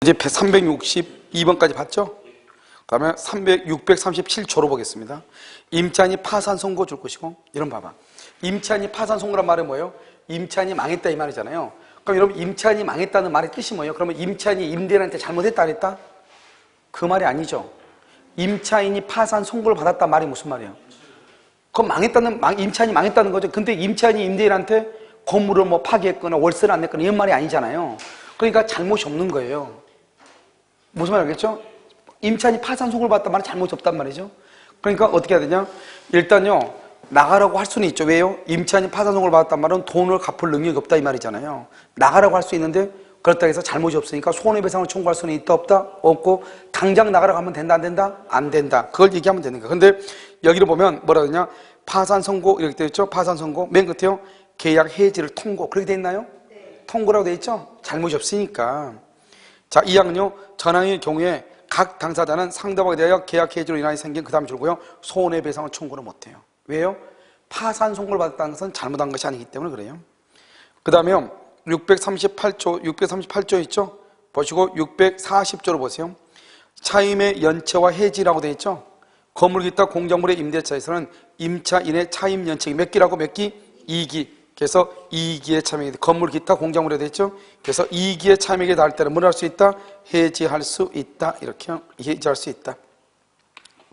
이제 362번까지 봤죠? 그다음에 637조로 보겠습니다. 임차인이 파산 선고 줄 것이고, 이런 봐봐. 임차인이 파산 선고란 말은 뭐예요? 임차인이 망했다 이 말이잖아요. 그럼 여러분 임차인이 망했다는 말의 뜻이 뭐예요? 그러면 임차인이 임대인한테 잘못했다 안 했다? 그 말이 아니죠. 임차인이 파산 선고를 받았단 말이 무슨 말이에요? 그건 임차인이 망했다는 거죠. 근데 임차인이 임대인한테 건물을 뭐 파기했거나 월세를 안 냈거나 이런 말이 아니잖아요. 그러니까 잘못이 없는 거예요. 무슨 말이 알겠죠? 임차인이 파산 선고를 받았단 말은 잘못이 없단 말이죠. 그러니까 어떻게 해야 되냐? 일단요, 나가라고 할 수는 있죠. 왜요? 임차인이 파산 선고를 받았단 말은 돈을 갚을 능력이 없다 이 말이잖아요. 나가라고 할 수 있는데 그렇다고 해서 잘못이 없으니까 손해배상을 청구할 수는 있다 없다? 없고 당장 나가라고 하면 된다 안 된다? 안 된다. 그걸 얘기하면 되는 거예요. 근데 여기를 보면 뭐라 그러냐? 파산 선고 이렇게 되어 있죠? 파산 선고 맨 끝에요. 계약 해지를 통고 그렇게 돼 있나요? 네. 통고라고 돼 있죠? 잘못이 없으니까. 자, 2항은요. 전항의 경우에 각 당사자는 상대방에 대하여 계약 해지로 인하여 생긴 그 다음 줄고요. 손해배상을 청구를 못해요. 왜요? 파산 선고를 받았다는 것은 잘못한 것이 아니기 때문에 그래요. 그 다음에요. 638조 있죠? 보시고 640조로 보세요. 차임의 연체와 해지라고 되어 있죠? 건물 기타 공작물의 임대차에서는 임차인의 차임 연체기 몇 기라고 몇 기? 2기. 그래서 2기의 차임액이 건물 기타 공작물에 되어 있죠? 그래서 2기의 차임액에 닿을 때는 뭘 할 수 있다? 해지할 수 있다. 이렇게 해지할 수 있다.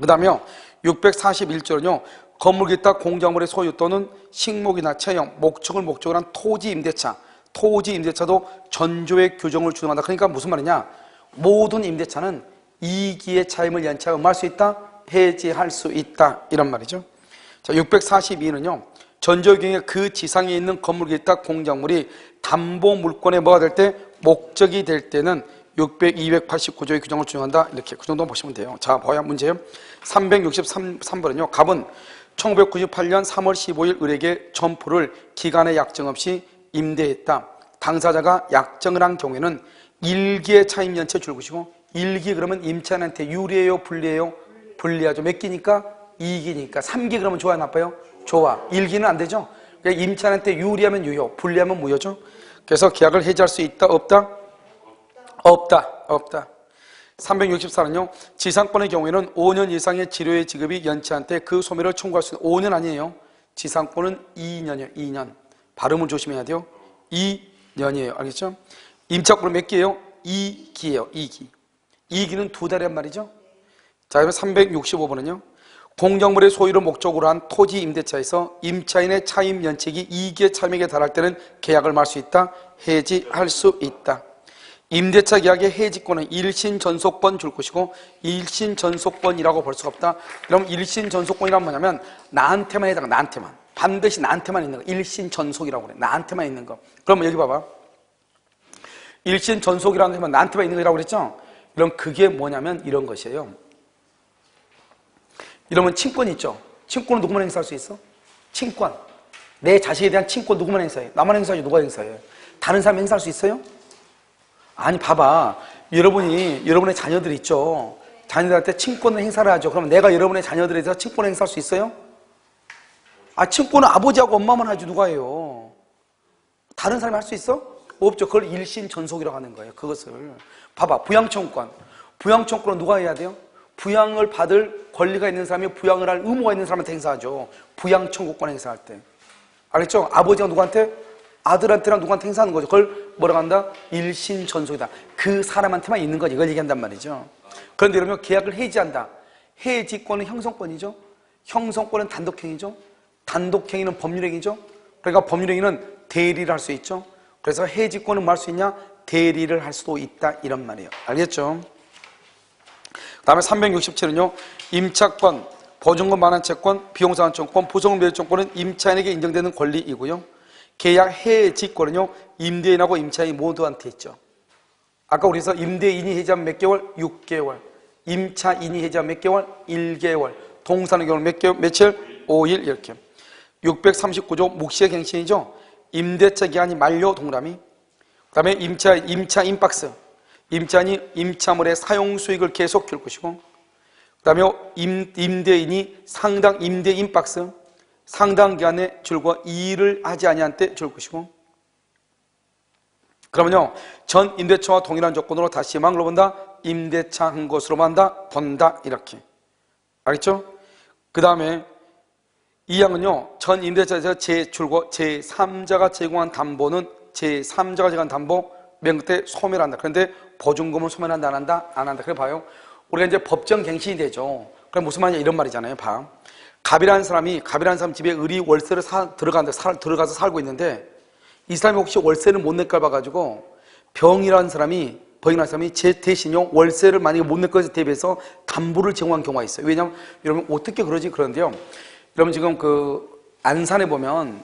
그 다음에요. 641조는요. 건물 기타 공작물의 소유 또는 식목이나 채용, 목적을 목적으로 한 토지 임대차. 토지 임대차도 전조의 규정을 준용한다. 그러니까 무슨 말이냐? 모든 임대차는 2기의 차임을 연체하고 뭐 할 수 있다? 해지할 수 있다. 이런 말이죠. 자, 642는요. 전조의 경우에 그 지상에 있는 건물 기타 공작물이 담보 물권에 뭐가 될 때? 목적이 될 때는 289조의 규정을 준용한다. 이렇게 그 정도 보시면 돼요. 자, 뭐야 문제요? 363번은요. 갑은 1998년 3월 15일 을에게 점포를 기간의 약정 없이 임대했다. 당사자가 약정을 한 경우에는 1기의 차임 연체 줄 것이고 1기 그러면 임차인한테 유리해요? 불리해요? 불리하죠. 몇 기니까? 2기니까. 3기 그러면 좋아요? 나빠요? 좋아. 1기는 안 되죠? 그러니까 임차인한테 유리하면 유효, 불리하면 무효죠. 그래서 계약을 해지할 수 있다? 없다? 없다. 없다. 364는요. 지상권의 경우에는 5년 이상의 지료의 지급이 연체한테 그 소멸을 청구할 수 있는 5년 아니에요. 지상권은 2년이에요. 2년. 발음을 조심해야 돼요. 2년이에요. 알겠죠? 임차권은 몇 기예요? 2기예요. 2기. 2기는 2달이란 말이죠. 자, 그러면 365번은요. 공작물의 소유를 목적으로 한 토지 임대차에서 임차인의 차임 연체기 2기의 차임액에 달할 때는 계약을 말 수 있다. 해지할 수 있다. 임대차 계약의 해지권은 일신전속권 줄 것이고 일신전속권이라고 볼 수가 없다. 그럼 일신전속권이란 뭐냐면 나한테만 해당한다. 나한테만. 반드시 나한테만 있는 거. 일신전속이라고 그래. 나한테만 있는 거. 그럼 여기 봐봐. 일신전속이라는 건 나한테만 있는 거라고 그랬죠? 그럼 그게 뭐냐면 이런 것이에요. 이러면 친권 있죠? 친권은 누구만 행사할 수 있어? 친권. 내 자식에 대한 친권 누구만 행사해? 나만 행사하지 누가 행사해? 다른 사람이 행사할 수 있어요? 아니 봐봐. 여러분의 자녀들 있죠? 자녀들한테 친권을 행사를 하죠. 그럼 내가 여러분의 자녀들에 대해서 친권을 행사할 수 있어요? 아, 친권은 아버지하고 엄마만 하지 누가 해요? 다른 사람이 할 수 있어? 없죠. 그걸 일신전속이라고 하는 거예요. 그것을. 봐봐. 부양청권. 부양청권은 누가 해야 돼요? 부양을 받을 권리가 있는 사람이 부양을 할 의무가 있는 사람한테 행사하죠. 부양청구권 행사할 때. 알겠죠? 아버지가 누구한테? 아들한테랑 누구한테 행사하는 거죠. 그걸 뭐라고 한다? 일신전속이다. 그 사람한테만 있는 거지. 이걸 얘기한단 말이죠. 그런데 이러면 계약을 해지한다. 해지권은 형성권이죠. 형성권은 단독행위죠. 단독행위는 법률행위죠. 그러니까 법률행위는 대리를 할 수 있죠. 그래서 해지권은 뭐 할 수 있냐? 대리를 할 수도 있다. 이런 말이에요. 알겠죠? 그 다음에 367은요. 임차권, 보증금 반환채권, 비용상환청권, 부속물매입청권은 임차인에게 인정되는 권리이고요. 계약 해지권은요. 임대인하고 임차인 모두한테 있죠. 아까 우리서 임대인이 해지하면 몇 개월? 6개월. 임차인이 해지하면 몇 개월? 1개월. 동사의 경우는 몇 개월? 며칠? 5일 이렇게. 639조 묵시의 갱신이죠. 임대차 기한이 만료 동그라미. 그 다음에 임차인 박스. 임차인이 임차물의 사용 수익을 계속 줄 것이고, 그 다음에 임대인이 상당 임대인 박스. 상당 기간의 줄과 이의를 하지 아니한 때 줄 것이고, 그러면요, 전 임대차와 동일한 조건으로 다시 망으로 본다? 임대차 한 것으로만 본다. 이렇게. 알겠죠? 그 다음에 2항은요, 전 임대차에서 제출고 제3자가 제공한 담보는 제3자가 제공한 담보 맨 끝에 소멸한다. 그런데 보증금은 소멸한다, 안 한다? 안 한다. 그래 봐요. 우리가 이제 법정 갱신이 되죠. 그럼 무슨 말이냐? 이런 말이잖아요. 봐. 갑이라는 사람 집에 의리 월세를 들어가서 살고 있는데 이 사람이 혹시 월세를 못 낼까 봐가지고 병이라는 사람이 제 대신요 월세를 만약에 못 낼 것에 대비해서 담보를 제공한 경우가 있어요. 왜냐하면 여러분 어떻게 그러지? 그런데요. 여러분 지금 그 안산에 보면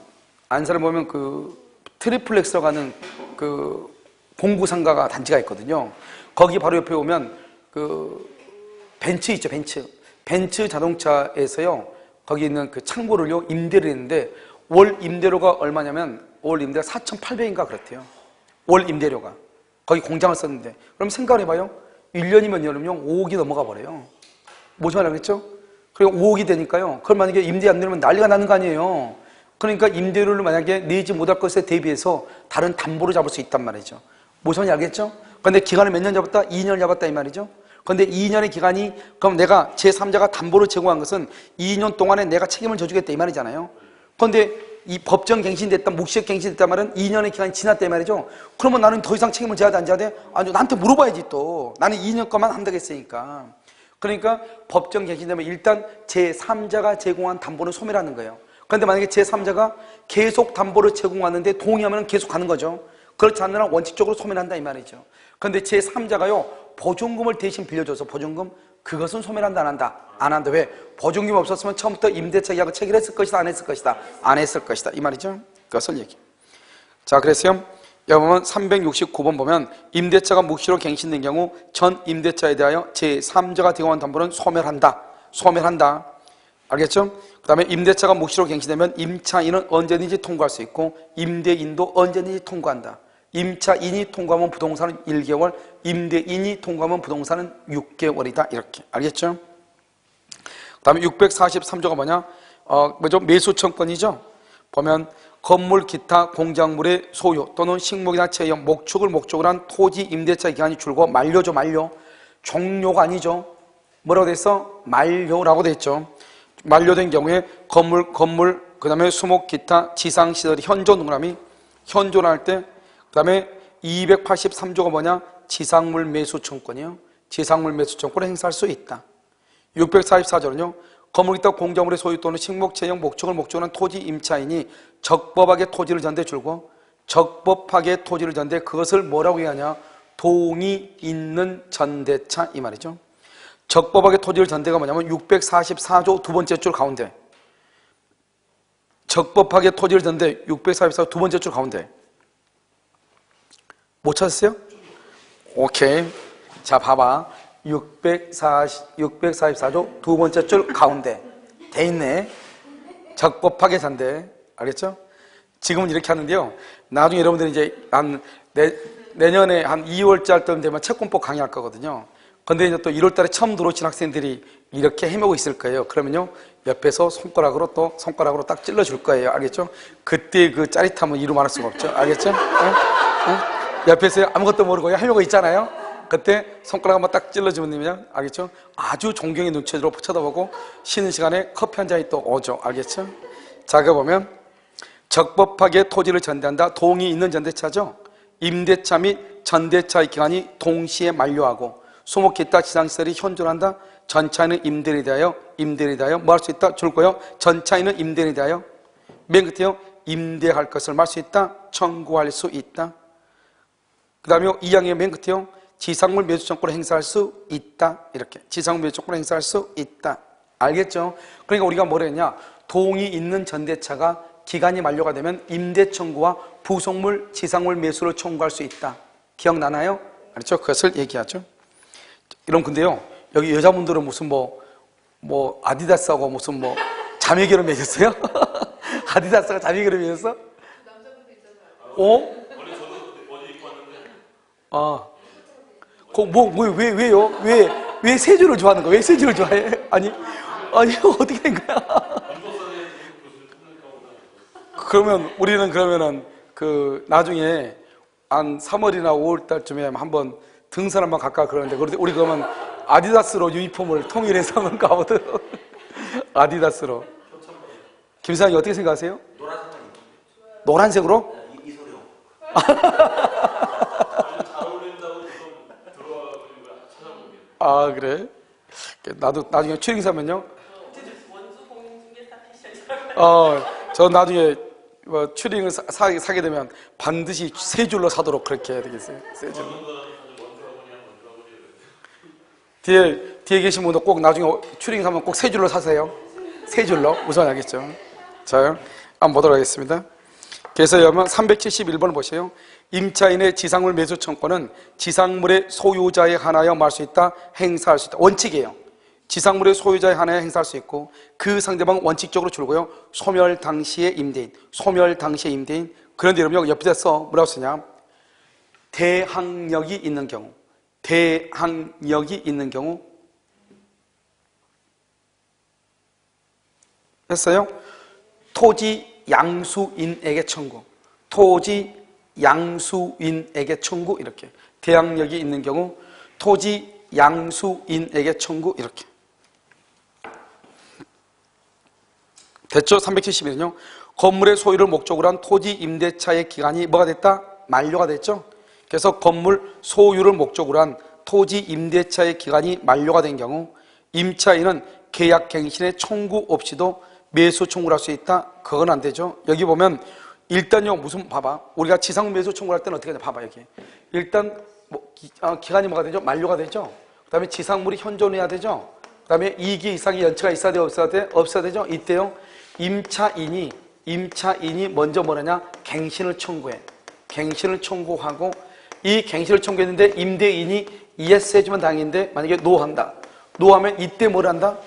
그 트리플렉스로 가는 그 공구 상가가 단지가 있거든요. 거기 바로 옆에 오면 그 벤츠 있죠, 벤츠 자동차에서요. 거기 있는 그 창고를요 임대를 했는데 월 임대료가 얼마냐면 월 임대가 4,800인가 그렇대요. 월 임대료가. 거기 공장을 썼는데. 그럼 생각을 해봐요. 1년이면 여름용 5억이 넘어가 버려요. 뭐지 말하겠죠? 그리고 5억이 되니까요. 그럼 만약에 임대 안 내면 난리가 나는 거 아니에요. 그러니까 임대료를 만약에 내지 못할 것에 대비해서 다른 담보를 잡을 수 있단 말이죠. 무슨 말인지 알겠죠? 그런데 기간을 몇 년 잡았다? 2년 잡았다 이 말이죠. 그런데 2년의 기간이 그럼 내가 제3자가 담보를 제공한 것은 2년 동안에 내가 책임을 져주겠다 이 말이잖아요. 그런데 이 법정 갱신됐다, 묵시적 갱신됐단 말은 2년의 기간이 지났다 이 말이죠. 그러면 나는 더 이상 책임을 져야 돼, 안 져야 돼? 아니, 나한테 물어봐야지 또. 나는 2년 거만 한다고 했으니까. 그러니까 법정 갱신되면 일단 제3자가 제공한 담보는 소멸하는 거예요. 그런데 만약에 제3자가 계속 담보를 제공하는데 동의하면 계속 가는 거죠. 그렇지 않으면 원칙적으로 소멸한다 이 말이죠. 그런데 제3자가요 보증금을 대신 빌려줘서 보증금 그것은 소멸한다 안 한다? 안 한다. 왜? 보증금이 없었으면 처음부터 임대차 계약을 체결했을 것이다 안 했을 것이다? 안 했을 것이다 이 말이죠. 그것을 얘기. 자, 그래서요 여러분 369번 보면 임대차가 묵시로 갱신된 경우 전 임대차에 대하여 제3자가 제공한 담보는 소멸한다. 알겠죠? 그 다음에 임대차가 묵시로 갱신되면 임차인은 언제든지 통과할 수 있고 임대인도 언제든지 통과한다. 임차인이 통과하면 부동산은 1개월, 임대인이 통과하면 부동산은 6개월이다. 이렇게. 알겠죠? 그 다음에 643조가 뭐냐? 매수청권이죠? 보면 건물, 기타, 공작물의 소유 또는 식목이나 채용, 목축을 목적으로 한 토지 임대차 기간이 줄고 만료죠, 만료. 종료가 아니죠. 뭐라고 됐어? 만료라고 됐죠. 만료된 경우에 건물, 그 다음에 수목, 기타, 지상시설이 현존 동그라미, 현존할 때, 그 다음에 283조가 뭐냐? 지상물 매수청권이요. 지상물 매수청권을 행사할 수 있다. 644조는요. 건물, 기타, 공작물의 소유 또는 식목, 채용, 목축을 목적으로 한 토지 임차인이 적법하게 토지를 전대 줄고 적법하게 토지를 전대 그것을 뭐라고 얘기하냐? 동의 있는 전대차 이 말이죠. 적법하게 토지를 전대가 뭐냐면 644조 두 번째 줄 가운데 적법하게 토지를 전대 644조 두 번째 줄 가운데 못 찾았어요? 오케이. 자, 봐봐. 644조 두 번째 줄 가운데 돼 있네. 적법하게 전대. 알겠죠? 지금은 이렇게 하는데요. 나중에 여러분들이 이제 내년에 한 2월달 되면 채권법 강의할 거거든요. 근데 이제 또 1월 달에 처음 들어오신 학생들이 이렇게 헤매고 있을 거예요. 그러면요, 옆에서 손가락으로 딱 찔러줄 거예요. 알겠죠? 그때 그 짜릿함은 이루 말할 수가 없죠. 알겠죠? 옆에서 아무것도 모르고 헤매고 있잖아요. 그때 손가락 한번 딱 찔러주면, 알겠죠? 아주 존경의 눈초리로 쳐다보고 쉬는 시간에 커피 한 잔이 또 오죠. 알겠죠? 자, 그 보면 적법하게 토지를 전대한다. 동의 있는 전대차죠. 임대차 및 전대차의 기간이 동시에 만료하고 수목, 기타, 지상시설이 현존한다. 전차인은 임대인에 대하여 뭐 할 수 있다? 줄 거요. 전차인은 임대인에 대하여 맨 끝에요. 임대할 것을 말 수 있다. 청구할 수 있다. 그 다음에 2항의 맨 끝에요. 지상물 매수청구를 행사할 수 있다. 이렇게 지상물 매수청구를 행사할 수 있다. 알겠죠? 그러니까 우리가 뭐라 했냐? 동의 있는 전대차가 기간이 만료가 되면 임대 청구와 부속물, 지상물 매수를 청구할 수 있다. 기억나나요? 알죠? 그것을 얘기하죠. 이런 근데요, 여기 여자분들은 무슨 아디다스하고 무슨 자매결혼 맺었어요? 아디다스가 자매결혼 맺었어? 어? 왜요? 왜 세조를 좋아하는 거야? 왜 세조를 좋아해? 아니, 어떻게 된 거야? 그러면, 우리는 나중에 한 3월이나 5월 달쯤에 한번 등산 한번 갈까 그러는데, 그런데 우리 그러면 아디다스로 유니폼을 통일해서 한번 가보도록. 아디다스로. 김사장님 어떻게 생각하세요? 노란색으로? 이소룡. 아, 그래? 나도 나중에 추리닝 사면요. 저 나중에 뭐 추리닝을 사게 되면 반드시 세 줄로 사도록 그렇게 해야 되겠어요. 세 줄로. 뒤에 계신 분도 꼭 나중에 추리닝 사면 꼭 세 줄로 사세요. 세 줄로. 우선 알겠죠? 자, 한번 보도록 하겠습니다. 그래서 여러분 371번을 보세요. 임차인의 지상물 매수 청구는 지상물의 소유자에 한하여 말할 수 있다, 행사할 수 있다. 원칙이에요. 지상물의 소유자에 한하여 행사할 수 있고, 그 상대방은 원칙적으로 줄고요. 소멸 당시의 임대인, 소멸 당시의 임대인. 그런데 여러분 옆에다 써. 뭐라고 쓰냐? 대항력이 있는 경우, 대항력이 있는 경우 했어요. 토지 양수인에게 청구, 토지 양수인에게 청구. 이렇게 대항력이 있는 경우 토지 양수인에게 청구. 이렇게 됐죠? 371은요 건물의 소유를 목적으로 한 토지 임대차의 기간이 뭐가 됐다? 만료가 됐죠? 그래서 건물 소유를 목적으로 한 토지 임대차의 기간이 만료가 된 경우 임차인은 계약 갱신의 청구 없이도 매수 청구를 할 수 있다? 그건 안 되죠. 여기 보면 일단요, 무슨, 봐봐. 우리가 지상 매수 청구를 할 때는 어떻게 하냐, 봐봐, 여기. 일단, 기간이 뭐가 되죠? 만료가 되죠? 그 다음에 지상물이 현존해야 되죠? 그 다음에 2기 이상의 연체가 있어야 돼, 없어야 돼? 없어야 되죠? 이때요, 임차인이 먼저 뭐냐냐? 갱신을 청구해. 갱신을 청구하고, 이 갱신을 청구했는데 임대인이 ES 해주면 당인데, 만약에 노한다. 노하면 이때 뭘 한다?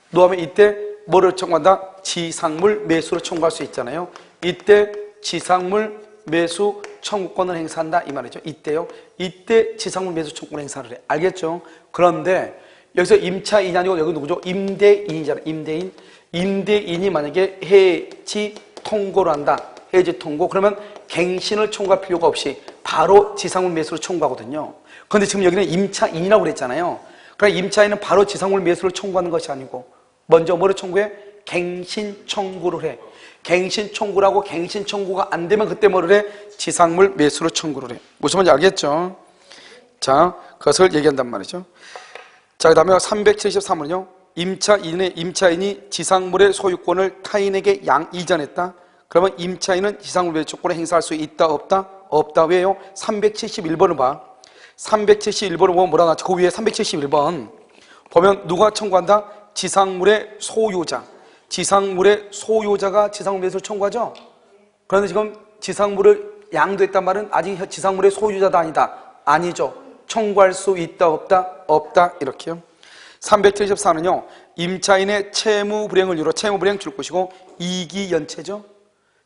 노하면 이때 뭐를 청구한다? 지상물 매수를 청구할 수 있잖아요. 이때 지상물 매수 청구권을 행사한다 이 말이죠. 이때요. 이때 지상물 매수 청구권 행사를 해. 알겠죠? 그런데 여기서 임차인이 아니고 여기 누구죠? 임대인이잖아요. 임대인. 임대인이 만약에 해지 통고를 한다. 해지 통고. 그러면 갱신을 청구할 필요가 없이 바로 지상물 매수를 청구하거든요. 그런데 지금 여기는 임차인이라고 그랬잖아요. 그러니까 임차인은 바로 지상물 매수를 청구하는 것이 아니고 먼저 뭐를 청구해? 갱신 청구를 해. 갱신 청구를 하고 갱신 청구가 안 되면 그때 뭐를 해? 지상물 매수를 청구를 해. 무슨 말인지 알겠죠? 자, 그것을 얘기한단 말이죠. 자, 그 다음에 373은요. 임차인이 지상물의 소유권을 타인에게 이전했다. 그러면 임차인은 지상물 매수권을 행사할 수 있다, 없다? 없다. 왜요? 371번을 봐. 371번을 보면 뭐라고 하지? 그 위에 371번 보면 누가 청구한다? 지상물의 소유자. 지상물의 소유자가 지상물 매수를 청구하죠? 그런데 지금 지상물을 양도했단 말은 아직 지상물의 소유자도 아니다. 아니죠. 청구할 수 있다, 없다? 없다. 이렇게요. 374는요, 임차인의 채무 불이행을 이유로 채무 불이행 줄 것이고, 이기 연체죠?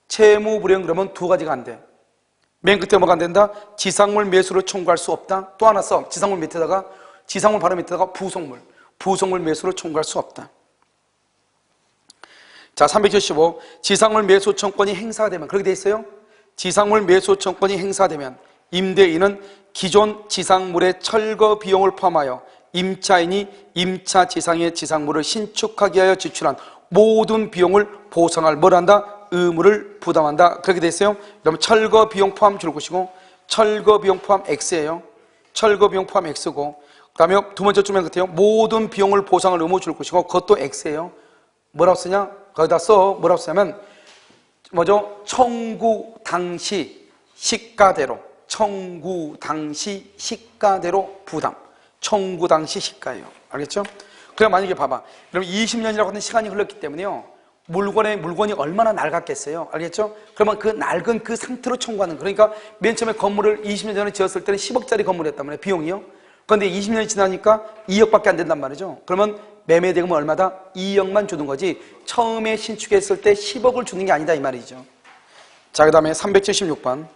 채무 불이행 그러면 두 가지가 안 돼. 맨 끝에 뭐가 안 된다? 지상물 매수를 청구할 수 없다. 또 하나 써. 지상물 바로 밑에다가 부속물 매수를 청구할 수 없다. 자, 375. 지상물 매수 청구권이 행사가 되면, 그렇게 돼 있어요? 지상물 매수 청구권이 행사되면 임대인은 기존 지상물의 철거 비용을 포함하여 임차인이 임차 지상의 지상물을 신축하기 위하여 지출한 모든 비용을 보상할 뭘 한다? 의무를 부담한다. 그렇게 돼 있어요? 그러면 철거 비용 포함 줄 것이고, 철거 비용 포함 X예요. 철거 비용 포함 X고, 그 다음에 두 번째 줄면 같아요. 모든 비용을 보상을 의무 줄 것이고, 그것도 X예요. 뭐라고 쓰냐? 거기다 써. 뭐라고 쓰냐면, 뭐죠? 청구 당시 시가대로. 청구 당시 시가대로 부담. 청구 당시 시가예요. 알겠죠? 그럼 만약에 봐봐. 그럼 20년이라고 하는 시간이 흘렀기 때문에요. 물건이 얼마나 낡았겠어요? 알겠죠? 그러면 그 낡은 그 상태로 청구하는 거예요. 그러니까 맨 처음에 건물을 20년 전에 지었을 때는 10억짜리 건물이었단 말이에요. 비용이요. 그런데 20년이 지나니까 2억밖에 안 된단 말이죠. 그러면 매매 대금은 얼마다? 2억만 주는 거지 처음에 신축했을 때 10억을 주는 게 아니다 이 말이죠. 자, 그 다음에 376번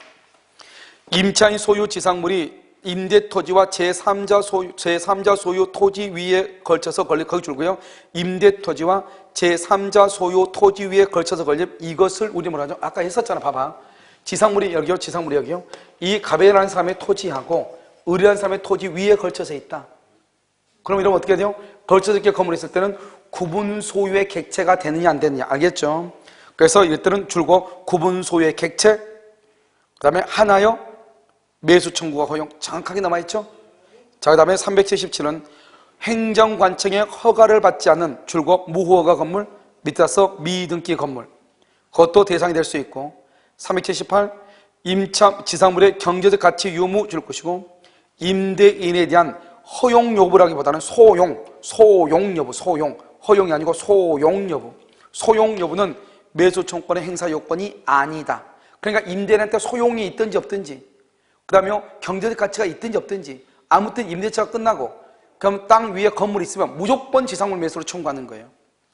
임차인 소유 지상물이 임대토지와 제3자 소유 토지 위에 걸쳐서 거기 줄고요. 임대토지와 제3자 소유 토지 위에 걸쳐서 걸림, 이것을 우리 뭐라 하죠? 아까 했었잖아. 봐봐. 지상물이 여기요, 지상물이 여기요. 이 가베라는 사람의 토지하고 을이라는 사람의 토지 위에 걸쳐서 있다. 그럼 이러면 어떻게 돼요? 걸쳐서 이렇게 건물이 있을 때는 구분 소유의 객체가 되느냐 안 되느냐, 알겠죠? 그래서 이것들은 줄곧 구분 소유의 객체, 그 다음에 하나요 매수 청구가 허용, 정확하게 남아있죠? 자, 그 다음에 377은 행정관청의 허가를 받지 않는 줄곧 무허가 건물, 밑에서 미등기 건물, 그것도 대상이 될 수 있고, 378 임차 지상물의 경제적 가치 유무 줄 것이고, 임대인에 대한 허용 여부라기보다는 소용 여부, 허용이 아니고 소용 여부. 소용 여부는 매수 청구권의 행사 요건이 아니다. 그러니까 임대인한테 소용이 있든지 없든지, 그 다음에 경제적 가치가 있든지 없든지, 아무튼 임대차가 끝나고 그럼 땅 위에 건물이 있으면 무조건 지상물 매수로 청구하는 거예요.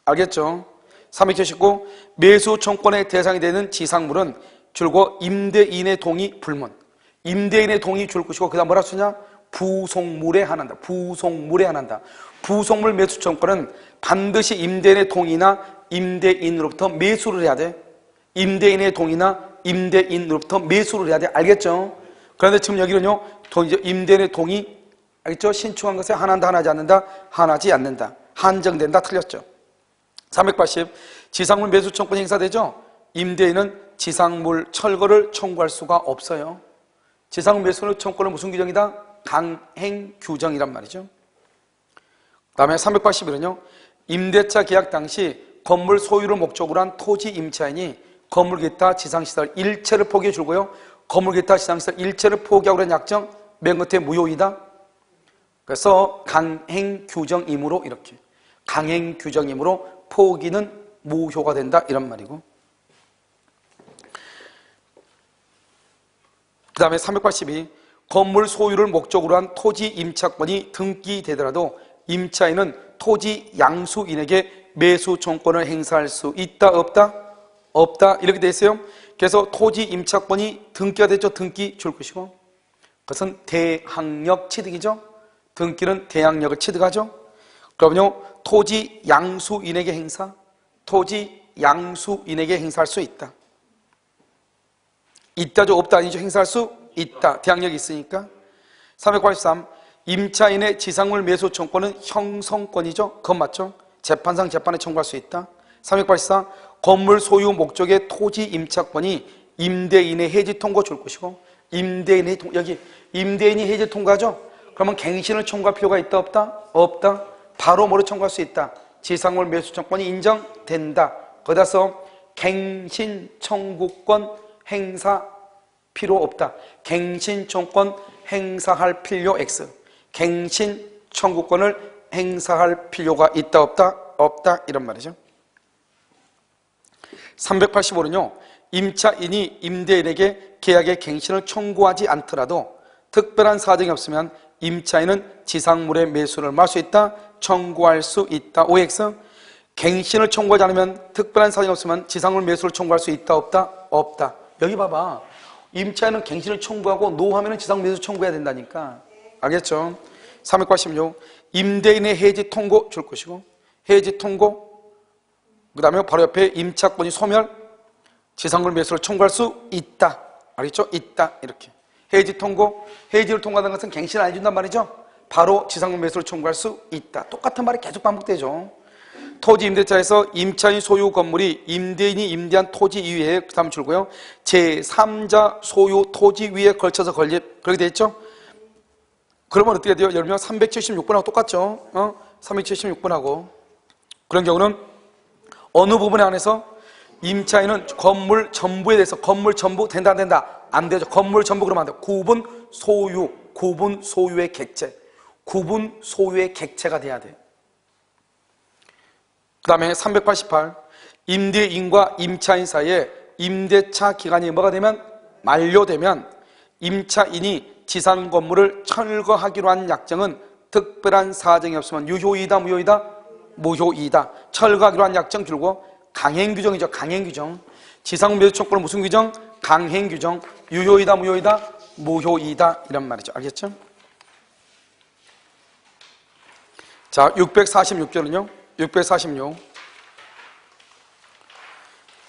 알겠죠? 379 매수 청구권의 대상이 되는 지상물은 줄곧 임대인의 동의 불문, 임대인의 동의 줄 것이고, 그 다음 뭐라 쓰냐? 부속물에 한한다. 부속물에 한한다. 부속물 매수 청구권은 반드시 임대인의 동의나 임대인으로부터 매수를 해야 돼. 임대인의 동의나 임대인으로부터 매수를 해야 돼. 알겠죠? 그런데 지금 여기는요, 임대인의 동의, 알겠죠? 신축한 것에 한한다, 한하지 않는다, 한하지 않는다, 한정된다, 틀렸죠? 380 지상물 매수 청구권 행사되죠? 임대인은 지상물 철거를 청구할 수가 없어요. 지상물 매수 청구권은 무슨 규정이다? 강행 규정이란 말이죠. 그 다음에 381은요, 임대차 계약 당시 건물 소유를 목적으로 한 토지 임차인이 건물 기타 지상시설 일체를 포기해 주고요, 건물 기타 지상시설 일체를 포기하고 그런 약정 맨 끝에 무효이다. 그래서 강행 규정이므로, 이렇게 강행 규정이므로 포기는 무효가 된다, 이런 말이고. 그 다음에 382 건물 소유를 목적으로 한 토지 임차권이 등기되더라도 임차인은 토지 양수인에게 매수 청구권을 행사할 수 있다, 없다? 없다, 이렇게 돼 있어요. 그래서 토지 임차권이 등기가 됐죠. 등기 줄 것이고, 그것은 대항력 취득이죠. 등기는 대항력을 취득하죠. 그러면요, 토지 양수인에게 행사, 토지 양수인에게 행사할 수 있다. 있다죠, 없다 아니죠? 행사할 수 있다. 대항력이 있으니까. 383 임차인의 지상물 매수 청구권은 형성권이죠. 그건 맞죠? 재판상 재판에 청구할 수 있다. 384 건물 소유 목적의 토지 임차권이 임대인의 해지 통고 줄 것이고, 임대인의 여기 임대인이 해지 통과죠? 그러면 갱신을 청구할 필요가 있다, 없다? 없다. 바로 뭐로 청구할 수 있다? 지상물 매수 청구권이 인정된다. 거기다서 갱신 청구권 행사 필요 없다. 갱신 청구권 행사할 필요 X. 갱신 청구권을 행사할 필요가 있다, 없다? 없다, 이런 말이죠. 385는요, 임차인이 임대인에게 계약의 갱신을 청구하지 않더라도 특별한 사정이 없으면 임차인은 지상물의 매수를 할 수 있다, 청구할 수 있다. OX 갱신을 청구하지 않으면 특별한 사정이 없으면 지상물 매수를 청구할 수 있다, 없다? 없다. 여기 봐봐, 임차인은 갱신을 청구하고 노하면 지상 매수 청구해야 된다니까. 알겠죠? 386 임대인의 해지 통고 줄 것이고, 해지 통고, 그 다음에 바로 옆에 임차권이 소멸, 지상물 매수를 청구할 수 있다. 알겠죠? 있다. 이렇게 해지 통고, 해지를 통과하는 것은 갱신을 안 해준단 말이죠. 바로 지상물 매수를 청구할 수 있다. 똑같은 말이 계속 반복되죠. 토지 임대차에서 임차인 소유 건물이 임대인이 임대한 토지 이외에 그 다음 줄고요, 제3자 소유 토지 위에 걸쳐서 그렇게 돼 있죠. 그러면 어떻게 돼요? 예를 들면 376번하고 똑같죠. 376번하고 그런 경우는 어느 부분에 한해서 임차인은 건물 전부에 대해서, 건물 전부 된다, 안 된다? 안 되죠. 건물 전부 그러면 안 돼요. 구분 소유, 구분 소유의 객체, 구분 소유의 객체가 돼야 돼. 그 다음에 388 임대인과 임차인 사이에 임대차 기간이 뭐가 되면 만료되면 임차인이 지상 건물을 철거하기로 한 약정은 특별한 사정이 없으면 유효이다, 무효이다? 무효이다. 철거하기로 한 약정 줄고 강행규정이죠. 강행규정. 지상 매수 청구는 무슨 규정? 강행규정. 유효이다, 무효이다? 무효이다, 이런 말이죠. 알겠죠? 자, 646조는요 646.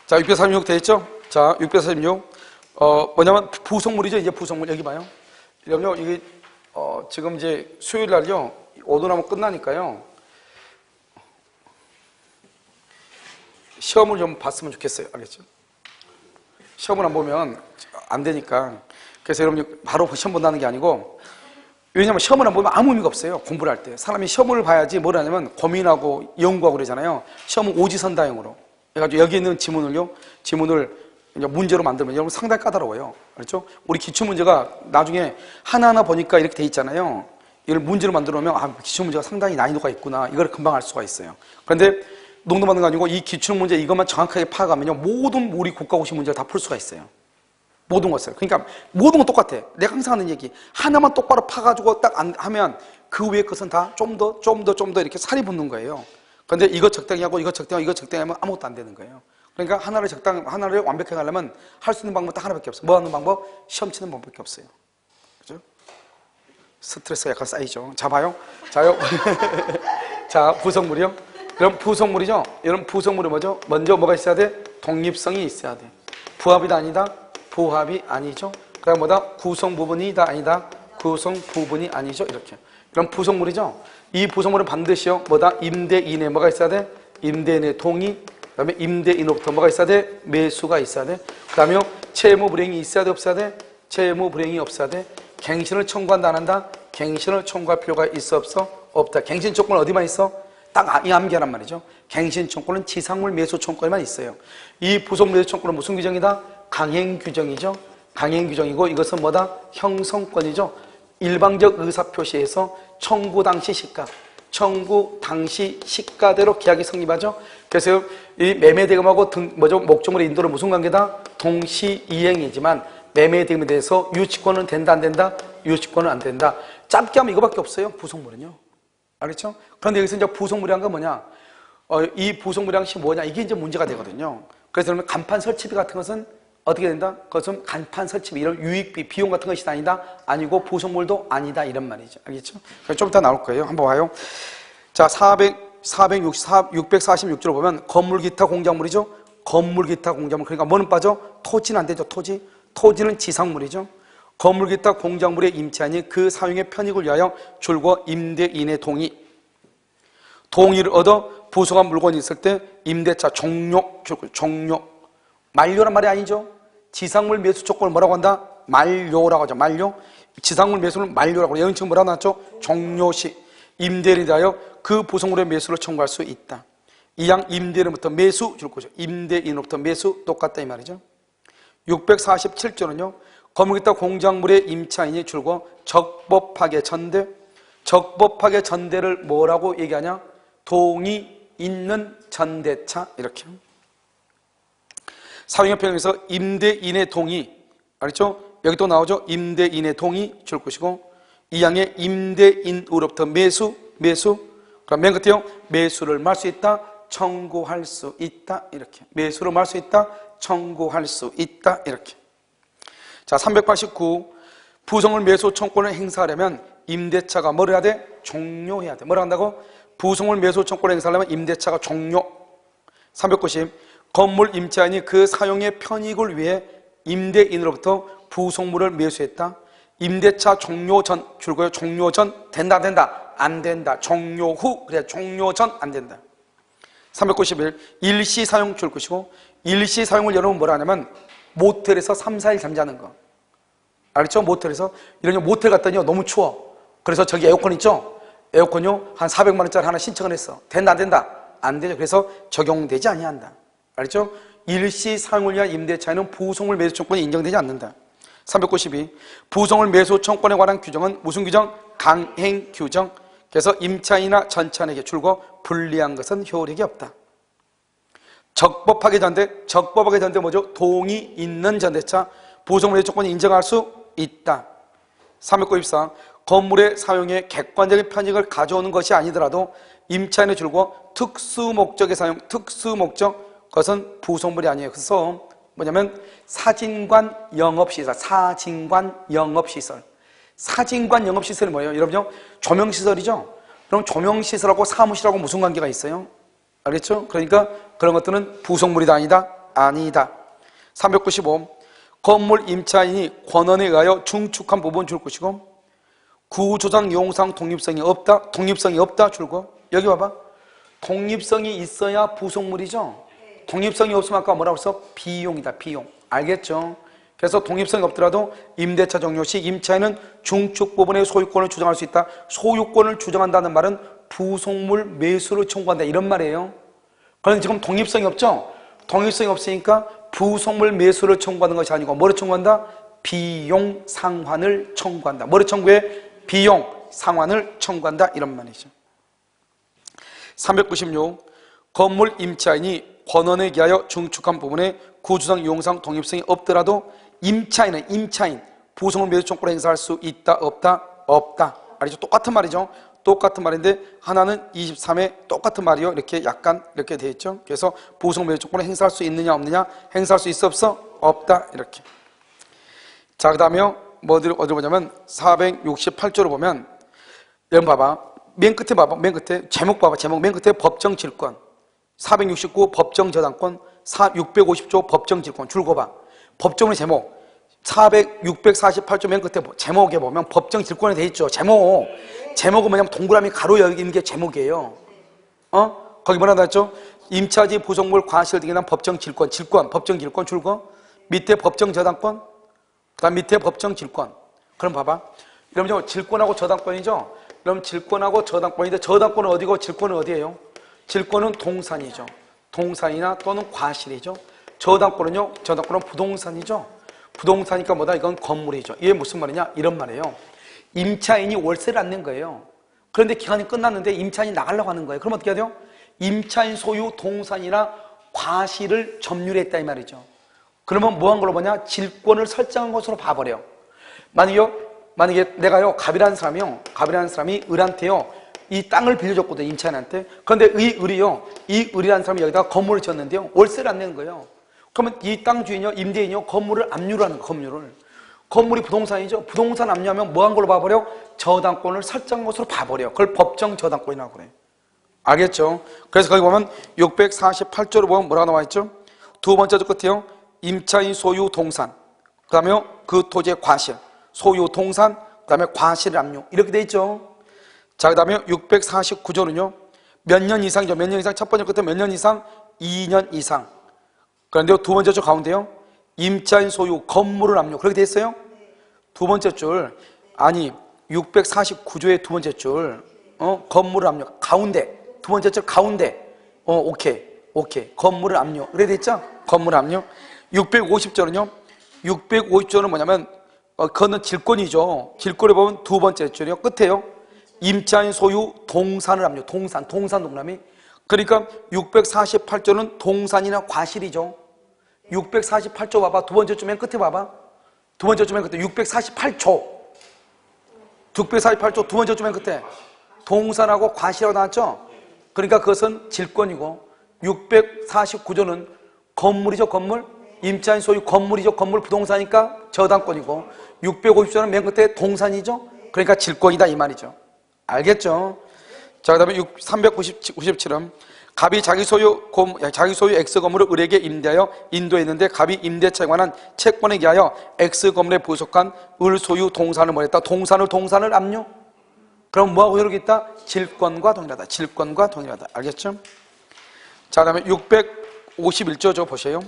자, 646 되어 있죠? 자, 646 뭐냐면 부속물이죠. 이제 부속물 여기 봐요. 여러분요 이게 지금 이제 수요일 날요 오전하면 끝나니까요 시험을 좀 봤으면 좋겠어요. 알겠죠? 시험을 안 보면 안 되니까. 그래서 여러분 바로 시험 본다는 게 아니고, 왜냐면 시험을 안 보면 아무 의미가 없어요. 공부를 할 때 사람이 시험을 봐야지 뭘 하냐면 고민하고 연구하고 그러잖아요. 시험은 오지선다형으로 해가지고 여기 있는 지문을 이제 문제로 만들면 여러분 상당히 까다로워요. 그렇죠? 우리 기출문제가 나중에 하나하나 보니까 이렇게 돼 있잖아요. 이걸 문제로 만들어 놓으면 기출문제가 상당히 난이도가 있구나, 이걸 금방 알 수가 있어요. 그런데 농담하는 거 아니고 이 기출문제 이것만 정확하게 파악하면요 모든 우리 국가고시 문제를 다 풀 수가 있어요. 모든 것을. 그러니까 모든 건 똑같아. 내가 항상 하는 얘기 하나만 똑바로 파가지고 딱 하면 그 위에 것은 다 좀 더 이렇게 살이 붙는 거예요. 그런데 이거 적당히 하고 이거 적당히 하면 아무것도 안 되는 거예요. 그러니까 하나를 완벽하게 하려면 할 수 있는 방법 딱 하나밖에 없어요. 뭐 하는 방법? 시험 치는 방법밖에 없어요. 그죠? 스트레스가 약간 쌓이죠. 자, 봐요. 자요. 자, 부속물이요. 그럼 부속물이죠. 여러분 부속물이 뭐죠? 먼저 뭐가 있어야 돼? 독립성이 있어야 돼. 부합이다 아니다? 부합이 아니죠. 그 다음 뭐다? 구성 부분이다 아니다? 구성 부분이 아니죠. 이렇게. 그럼 부속물이죠. 이 부속물은 반드시요 뭐다? 임대인에 뭐가 있어야 돼? 임대인의 동의. 그 다음에 임대인으로부터 뭐가 있어야 돼? 매수가 있어야 돼. 그 다음에 채무 불이행이 있어야 돼? 없어야 돼? 채무 불이행이 없어야 돼. 갱신을 청구한다 안 한다? 갱신을 청구할 필요가 있어 없어? 없다. 갱신 청구는 어디만 있어? 딱 이 암기하란 말이죠. 갱신 청구는 지상물 매수 청구에만 있어요. 이 부속 매수 청구는 무슨 규정이다? 강행 규정이죠. 강행 규정이고 이것은 뭐다? 형성권이죠. 일방적 의사표시에서 청구 당시 시가, 청구 당시 시가대로 계약이 성립하죠. 그래서 이 매매대금하고 목적물의 인도는 무슨 관계다? 동시이행이지만 매매대금에 대해서 유치권은 된다 안 된다? 유치권은 안 된다. 짧게 하면 이거밖에 없어요. 부속물은요. 알겠죠? 그런데 여기서 이제 부속물이란 건 뭐냐? 이 부속물이란 것이 뭐냐? 이게 이제 문제가 되거든요. 그래서 그러면 간판 설치비 같은 것은 어떻게 된다? 그것은 간판 설치비, 이런 유익비, 비용 같은 것이 아니다? 아니고 부속물도 아니다. 이런 말이죠. 알겠죠? 좀 이따 나올 거예요. 한번 봐요. 자, 646쪽을 보면 건물 기타 공작물이죠? 건물 기타 공작물. 그러니까 뭐는 빠져? 토지는 안 되죠. 토지는 지상물이죠. 건물 기타 공작물의 임차인이 그 사용의 편익을 위하여 줄과 임대인의 동의를 얻어 부속한 물건이 있을 때 임대차 종료. 만료란 말이 아니죠. 지상물 매수 조건을 뭐라고 한다? 만료라고 하죠. 만료. 지상물 매수를 만료라고 해요. 영어처럼 뭐라고 나왔죠? 종료시. 임대인에 대하여 그 부속물의 매수를 청구할 수 있다. 이양 임대인으로부터 매수 줄 거죠. 임대인으로부터 매수 똑같다 이 말이죠. 647조는요. 건물 기타 공작물의 임차인이 줄고 적법하게 전대. 적법하게 전대를 뭐라고 얘기하냐? 동의 있는 전대차. 이렇게. 사용의 편에서 임대인의 동의. 알겠죠? 여기 또 나오죠? 임대인의 동의 줄 것이고, 이 양의 임대인으로부터 매수. 그럼 맨 끝에요. 매수를 말 수 있다. 청구할 수 있다. 이렇게. 매수를 말 수 있다. 청구할 수 있다. 이렇게. 자, 389. 부속물 매수 청구권을 행사하려면 임대차가 뭘 해야 돼? 종료해야 돼. 뭐라 한다고? 부속물 매수 청구권을 행사하려면 임대차가 종료. 390. 건물 임차인이 그 사용의 편익을 위해 임대인으로부터 부속물을 매수했다. 임대차 종료 전 줄거요. 종료 전 된다 안 된다. 종료 후 그래 종료 전 안 된다. 391. 일시 사용 줄 것이고, 일시 사용을 여러분 뭐라 하냐면 모텔에서 3, 4일 잠자는 거. 알겠죠? 모텔에서 이런 모텔 갔더니 너무 추워. 그래서 저기 에어컨 있죠? 에어컨요 한 400만 원짜리 하나 신청을 했어. 된다 안 된다? 안 되죠. 그래서 적용되지 아니한다. 알겠죠? 일시 사용을 위한 임대차에는 부속물 매수 청구권이 인정되지 않는다. 392. 부속물 매수 청구권에 관한 규정은 무슨 규정? 강행 규정. 그래서 임차인이나 전차인에게 줄고 불리한 것은 효력이 없다. 적법하게 전대 뭐죠? 동의 있는 전대차. 부속물 매수 청구권이 인정할 수 있다. 394. 건물의 사용에 객관적인 편익을 가져오는 것이 아니더라도 임차인에 줄고 특수목적의 사용, 특수목적, 그것은 부속물이 아니에요. 그래서 뭐냐면 사진관 영업시설, 사진관 영업시설이 뭐예요? 여러분요, 조명시설이죠? 그럼 조명시설하고 사무실하고 무슨 관계가 있어요? 알겠죠? 그러니까 그런 것들은 부속물이다 아니다? 아니다. 395. 건물 임차인이 권한에 의하여 중축한 부분 줄 것이고 구조상 용상 독립성이 없다 줄거. 여기 봐봐. 독립성이 있어야 부속물이죠. 독립성이 없으면 아까 뭐라고 했어? 비용이다, 비용. 알겠죠? 그래서 독립성이 없더라도 임대차 종료 시 임차인은 중축 부분의 소유권을 주장할 수 있다. 소유권을 주장한다는 말은 부속물 매수를 청구한다 이런 말이에요. 그런데 지금 독립성이 없죠? 독립성이 없으니까 부속물 매수를 청구하는 것이 아니고 뭐를 청구한다? 비용 상환을 청구한다. 뭐를 청구해? 비용 상환을 청구한다 이런 말이죠. 396. 건물 임차인이 권한에 기하여 중축한 부분에 구조상 용상 독립성이 없더라도 임차인 부속물 매수 청구를 행사할 수 있다 없다? 없다. 알죠? 똑같은 말이죠. 똑같은 말인데 하나는 23에 똑같은 말이요. 이렇게 약간 이렇게 되어 있죠. 그래서 부속물 매수 청구를 행사할 수 있느냐 없느냐? 행사할 수 있어 없어? 없다. 이렇게. 자, 그다음에 어디를 보냐면 468조로 보면 여러분 봐봐. 맨 끝에 봐봐. 맨 끝에 제목 봐봐. 제목 맨 끝에 법정 질권. 469 법정 저당권, 650조 법정 질권 줄거 봐. 법정의 제목 648조 맨 끝에 제목에 보면 법정 질권이 돼 있죠. 제목은 뭐냐면 동그라미 가로 여기 있는 게 제목이에요. 거기 뭐라 나왔죠? 임차지 부속물 과실 등에 대한 법정 질권, 법정 질권 줄거. 밑에 법정 저당권, 그다음 밑에 법정 질권. 그럼 봐봐. 여러분 질권하고 저당권이죠. 그럼 질권하고 저당권인데 저당권은 어디고 질권은 어디예요? 질권은 동산이죠. 동산이나 또는 과실이죠. 저당권은 부동산이죠. 부동산이니까 뭐다? 이건 건물이죠. 이게 무슨 말이냐? 이런 말이에요. 임차인이 월세를 안 낸 거예요. 그런데 기간이 끝났는데 임차인이 나가려고 하는 거예요. 그럼 어떻게 해야 돼요? 임차인 소유 동산이나 과실을 점유했다 이 말이죠. 그러면 뭐 한 걸로 보냐? 질권을 설정한 것으로 봐버려. 만약에 내가요 갑이라는 사람이 을한테요 이 땅을 빌려줬거든 임차인한테. 그런데 이 을이라는 사람이 여기다가 건물을 지었는데요 월세를 안 내는 거예요. 그러면 이 땅 주인이요 임대인이요 건물을 압류를 하는 거예요. 건물이 부동산이죠. 부동산 압류하면 뭐 한 걸로 봐버려? 저당권을 설정한 것으로 봐버려. 그걸 법정 저당권이라고 그래. 알겠죠? 그래서 거기 보면 648조로 보면 뭐라고 나와 있죠? 두 번째 줄 끝에요 임차인 소유 동산, 그 다음에 그 토지의 과실, 소유 동산, 그 다음에 과실 압류 이렇게 돼 있죠. 자, 그 다음에 649조는요 몇 년 이상이죠. 몇 년 이상. 첫 번째 끝에 몇 년 이상? 2년 이상. 그런데 두 번째 줄 가운데요 임차인 소유 건물을 압류 그렇게 돼 있어요. 두 번째 줄 649조의 두 번째 줄 건물을 압류 가운데 두 번째 줄 가운데 오케이 건물을 압류 그래 돼 있죠. 건물 압류. 650조는요 650조는 뭐냐면 그거는 질권이죠. 질권에 보면 두 번째 줄이요 끝에요 임차인 소유 동산을 압류. 동산 동남이. 그러니까 648조는 동산이나 과실이죠. 648조 봐봐. 두 번째 줄 맨 끝에 봐봐. 두 번째 줄 맨 끝에 648조 두 번째 줄 맨 끝에 동산하고 과실하고 나왔죠. 그러니까 그것은 질권이고 649조는 건물이죠. 건물. 임차인 소유 건물이죠. 건물 부동산이니까 저당권이고 650조는 맨 끝에 동산이죠. 그러니까 질권이다 이 말이죠. 알겠죠? 자, 그 다음에 397은 갑이 자기 소유 X 건물을 을에게 임대하여 인도했는데 갑이 임대차에 관한 채권에 기하여 X 건물에 부속한 을 소유 동산을 뭐랬다? 동산을 압류? 그럼 뭐하고 효력이 있다? 질권과 동일하다. 질권과 동일하다. 알겠죠? 자, 그 다음에 651조 보세요.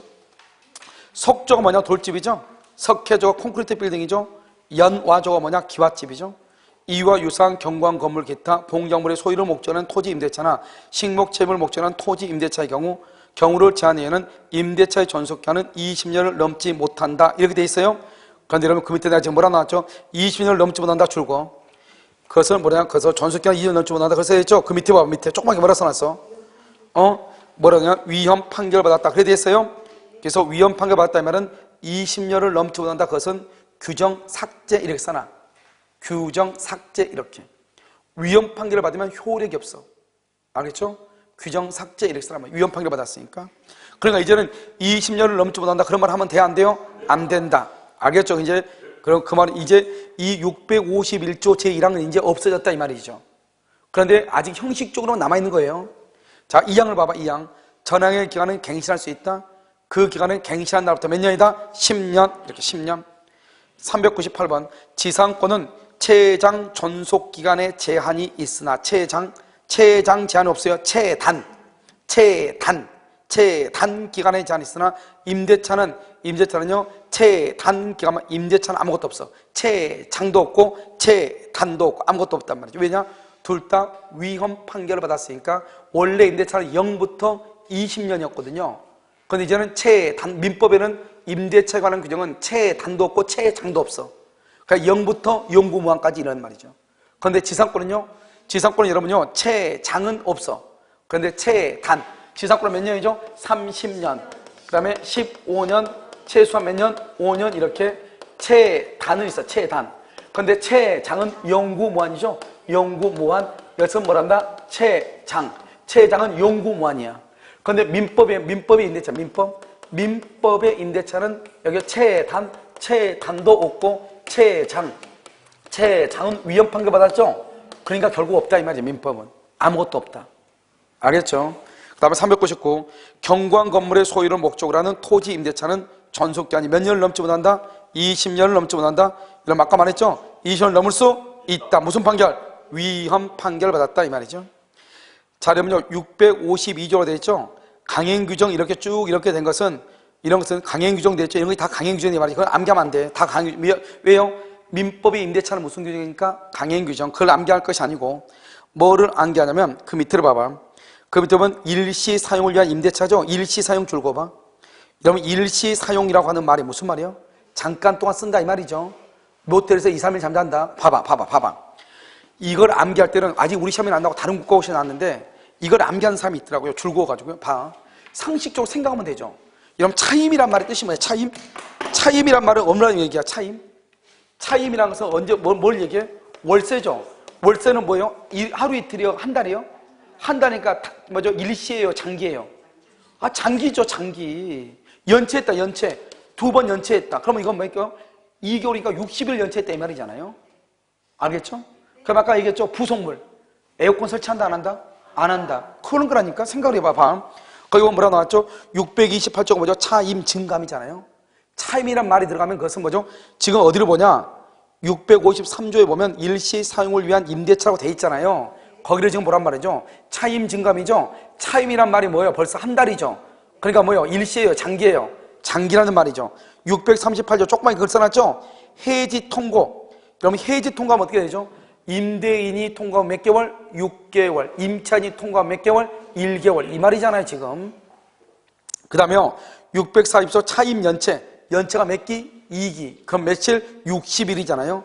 석조가 뭐냐? 돌집이죠. 석회조가 콘크리트 빌딩이죠. 연와조가 뭐냐? 기와집이죠. 이와 유사한 경관 건물 기타 공작물의 소유를 목적하는 토지 임대차나 식목 채무를 목적하는 토지 임대차의 경우를 제한하여는 임대차에 존속하는 20년을 넘지 못한다 이렇게 돼 있어요. 그런데 여러분 그 밑에 내가 지금 뭐라 나왔죠? 20년을 넘지 못한다 줄거. 그것은 뭐냐? 그래서 존속하는 20년 넘지 못한다 그래서 했죠. 그 밑에 봐봐. 밑에 조그맣게 뭐라 써놨어? 뭐라냐? 위헌 판결 받았다 그래 돼 있어요. 그래서 위헌 판결 받았다 이 말은 20년을 넘지 못한다. 그것은 규정 삭제 이렇게 써놔. 규정 삭제 이렇게. 위헌 판결을 받으면 효력이 없어. 알겠죠? 규정 삭제 이렇게 써놔. 위헌 판결 받았으니까. 그러니까 이제는 20년을 넘지 못한다. 그런 말 하면 돼? 안 돼요? 안 된다. 알겠죠? 이제 그럼 그 말은 이제 이 651조 제1항은 이제 없어졌다 이 말이죠. 그런데 아직 형식적으로 남아 있는 거예요. 자, 2항을 봐봐. 2항. 전항의 기간은 갱신할 수 있다. 그 기간은 갱신한 날부터 몇 년이다? 10년. 이렇게 10년. 398번 지상권은 채장 존속 기간에 제한이 있으나 채장 제한이 없어요. 채단 기간에 제한이 있으나 임대차는요 채단 기간, 임대차는 아무것도 없어. 채장도 없고 채단도 없고 아무것도 없단 말이죠. 왜냐? 둘 다 위헌 판결을 받았으니까. 원래 임대차는 0부터 20년이었거든요 근데 이제는 민법에는 임대차에 관한 규정은 채단도 없고 채장도 없어. 그러니까 0부터 영구무한까지 이런 말이죠. 그런데 지상권은요, 지상권은 여러분요 채장은 없어. 그런데 채단, 지상권은 몇 년이죠? 30년. 그 다음에 15년, 최소한 몇 년? 5년. 이렇게 채단은 있어. 채단. 그런데 채장은 영구무한이죠. 영구무한. 여기서 뭐란다? 채장은 영구무한이야. 그런데 민법의 임대차, 민법의 임대차는 여기 채단도 없고 채장은 위헌 판결 받았죠? 그러니까 결국 없다 이 말이지. 민법은 아무것도 없다. 알겠죠? 그 다음에 399 경관 건물의 소유를 목적으로 하는 토지 임대차는 존속기한이 몇 년을 넘지 못한다? 20년을 넘지 못한다. 이런 아까 말했죠? 20년을 넘을 수 있다. 무슨 판결? 위헌 판결을 받았다 이 말이죠. 자, 그러면요 652조로 되어 있죠? 강행규정 이렇게 쭉 이렇게 된 것은, 이런 것은 강행규정 되어 있죠? 이런 게 다 강행규정이 말이죠. 그건 암기하면 안 돼. 다 왜요? 민법의 임대차는 무슨 규정이니까? 강행규정. 그걸 암기할 것이 아니고 뭐를 암기하냐면 그 밑으로 봐봐. 그 밑에 보면 일시 사용을 위한 임대차죠? 일시 사용 줄 거봐. 여러분 일시 사용이라고 하는 말이 무슨 말이에요? 잠깐 동안 쓴다 이 말이죠. 모텔에서 2, 3일 잠잔다. 봐봐. 이걸 암기할 때는 아직 우리 시험이 안 나고 다른 국가고시에 나왔는데 이걸 암기하는 사람이 있더라고요. 줄거가지고요. 봐. 상식적으로 생각하면 되죠. 여러분 차임이란 말의 뜻이 뭐예요? 차임이란 말은 얼마나 얘기야? 차임이란 것은 언제 뭘 얘기해? 월세죠. 월세는 뭐예요? 하루 이틀이요? 한 달이요? 한 달이니까 뭐죠? 일시예요? 장기예요? 아 장기죠. 장기. 연체했다. 연체. 2번 연체했다. 그러면 이건 뭐예요? 2개월이니까 60일 연체했다 이 말이잖아요. 알겠죠? 그럼 아까 얘기했죠? 부속물. 에어컨 설치한다 안 한다? 안 한다. 그런 거라니까. 생각을 해봐. 거기 보면 뭐라 나왔죠? 628조가 뭐죠? 차임 증감이잖아요. 차임이란 말이 들어가면 그것은 뭐죠? 지금 어디를 보냐? 653조에 보면 일시 사용을 위한 임대차라고 돼 있잖아요. 거기를 지금 뭐란 말이죠? 차임 증감이죠. 차임이란 말이 뭐예요? 벌써 한 달이죠. 그러니까 뭐예요? 일시예요? 장기예요? 장기라는 말이죠. 638조 조그맣게 그걸 써놨죠? 해지 통고. 그러면 해지 통과하면 어떻게 되죠? 임대인이 통과하면 몇 개월? 6개월. 임차인이 통과하면 몇 개월? 1개월. 이 말이잖아요 지금. 그 다음에 640조 차임 연체. 연체가 몇 기? 2기. 그럼 며칠? 60일이잖아요.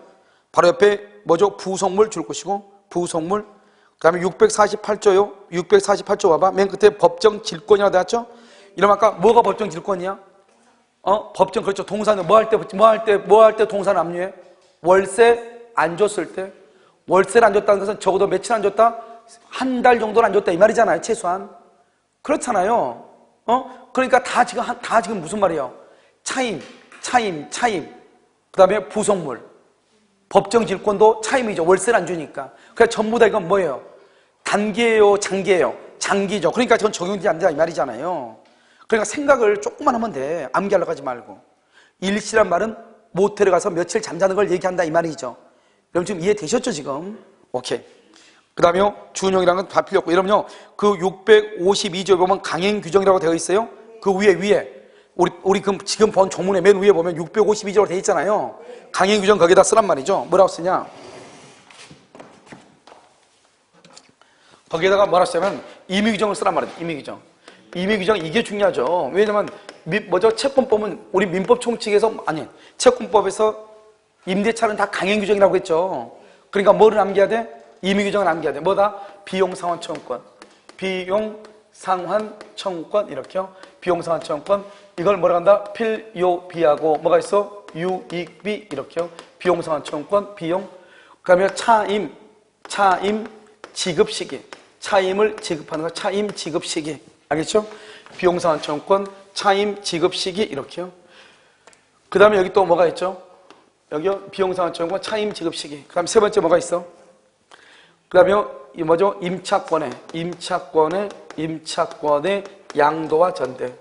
바로 옆에 뭐죠? 부속물 줄 것이고 부속물. 그 다음에 648조요. 648조 봐봐. 맨 끝에 법정 질권이라고 되었죠? 이러면 아까 뭐가 법정 질권이야? 법정, 그렇죠. 동사는 뭐 할 때 동사는 압류해? 월세 안 줬을 때. 월세를 안 줬다는 것은 적어도 며칠 안 줬다? 한 달 정도는 안 줬다 이 말이잖아요. 최소한. 그렇잖아요. 그러니까 다 지금 무슨 말이에요? 차임. 그 다음에 부속물. 법정 질권도 차임이죠. 월세를 안 주니까. 그러니까 전부 다 이건 뭐예요? 단기예요? 장기예요? 장기죠. 그러니까 그건 적용되지 않는다 이 말이잖아요. 그러니까 생각을 조금만 하면 돼. 암기하려고 하지 말고. 일시란 말은 모텔에 가서 며칠 잠자는 걸 얘기한다 이 말이죠. 여러분 지금 이해되셨죠 지금? 오케이. 그 다음에 준용이라는 건 다 필요 없고. 여러분요 그 652조에 보면 강행규정이라고 되어 있어요. 그 위에 우리 지금 본 조문의 맨 위에 보면 652조로 되어 있잖아요. 강행규정 거기다 쓰란 말이죠. 뭐라고 쓰냐? 거기에다가 뭐라 쓰냐면 임의규정을 쓰란 말이죠. 임의규정 이게 중요하죠. 왜냐면 뭐죠? 채권법은 우리 민법총 측에서 채권법에서 임대차는 다 강행규정이라고 했죠. 그러니까 뭐를 남겨야 돼? 임의규정을 남겨야 돼. 뭐다? 비용상환청구권. 비용상환청구권 이렇게요. 비용상환청구권. 이걸 뭐라 한다? 필요비하고 뭐가 있어? 유익비 이렇게요. 비용상환청구권, 비용. 그 다음에 차임 지급시기. 차임을 지급하는 거 차임 지급시기. 알겠죠? 비용상환청구권, 차임 지급시기 이렇게요. 그 다음에 여기 또 뭐가 있죠? 여기요. 비용상환청구권, 차임 지급시기. 그 다음에 세 번째 뭐가 있어? 그 다음에 이 뭐죠? 임차권의 양도와 전대.